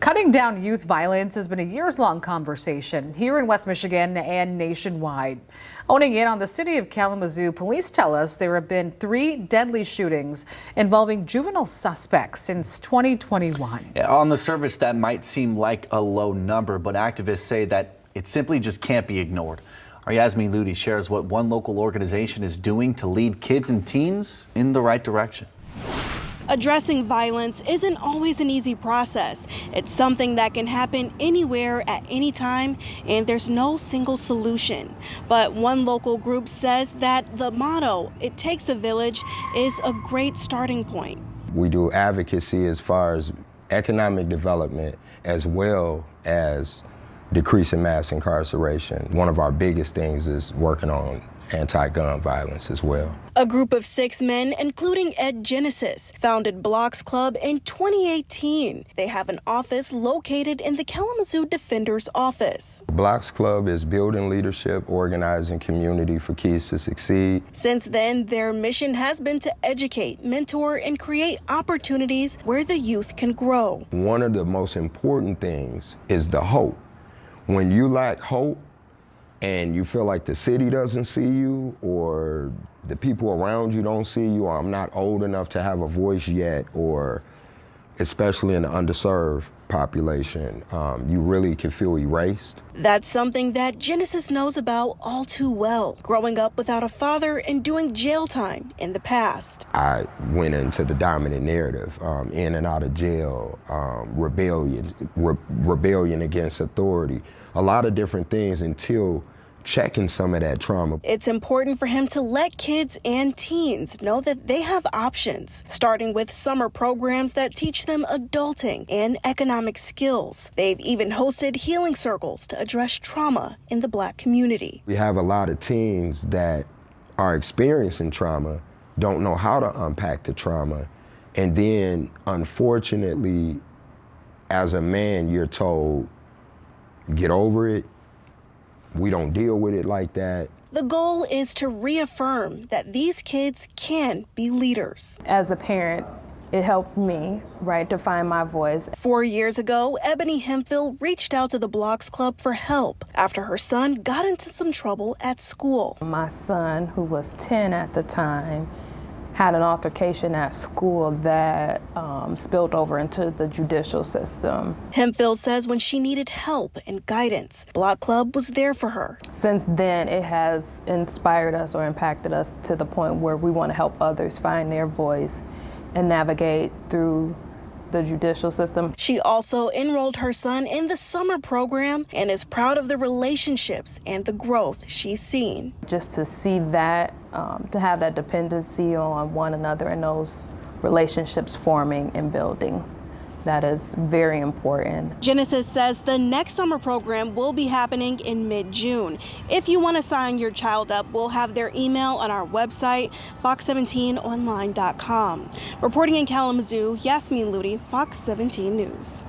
Cutting down youth violence has been a years-long conversation here in West Michigan and nationwide. Owning in on the city of Kalamazoo, police tell us there have been 3 deadly shootings involving juvenile suspects since 2021. On the surface, that might seem like a low number, but activists say that it simply just can't be ignored. Our Yasmeen Ludy shares what one local organization is doing to lead kids and teens in the right direction. Addressing violence isn't always an easy process. It's something that can happen anywhere at any time, and there's no single solution. But one local group says that the motto, "It takes a village," is a great starting point. We do advocacy as far as economic development as well as decreasing mass incarceration. One of our biggest things is working on anti-gun violence as well. A group of 6 men, including Ed Genesis, founded Blocks Club in 2018. They have an office located in the Kalamazoo Defender's office. Blocks Club is building leadership, organizing community for kids to succeed. Since then, their mission has been to educate, mentor, and create opportunities where the youth can grow. One of the most important things is the hope. When you lack hope, and you feel like the city doesn't see you or the people around you don't see you, or I'm not old enough to have a voice yet, or especially in the underserved population, you really can feel erased. That's something that Genesis knows about all too well, growing up without a father and doing jail time in the past. I went into the dominant narrative, in and out of jail, rebellion against authority, a lot of different things until checking some of that trauma. It's important for him to let kids and teens know that they have options, starting with summer programs that teach them adulting and economic skills. They've even hosted healing circles to address trauma in the Black community. We have a lot of teens that are experiencing trauma, don't know how to unpack the trauma, and then unfortunately, as a man, you're told, get over it. We don't deal with it like that. The goal is to reaffirm that these kids can be leaders. As a parent, it helped me, to find my voice. 4 years ago, Ebony Hemphill reached out to the Blocks Club for help after her son got into some trouble at school. My son, who was 10 at the time, had an altercation at school that spilled over into the judicial system. Hemphill says when she needed help and guidance, Block Club was there for her. Since then, it has inspired us or impacted us to the point where we want to help others find their voice and navigate through the judicial system. She also enrolled her son in the summer program and is proud of the relationships and the growth she's seen. Just to see that, to have that dependency on one another and those relationships forming and building, that is very important. Genesis says the next summer program will be happening in mid-June. If you want to sign your child up, we'll have their email on our website, fox17online.com. Reporting in Kalamazoo, Yasmeen Ludy, Fox 17 News.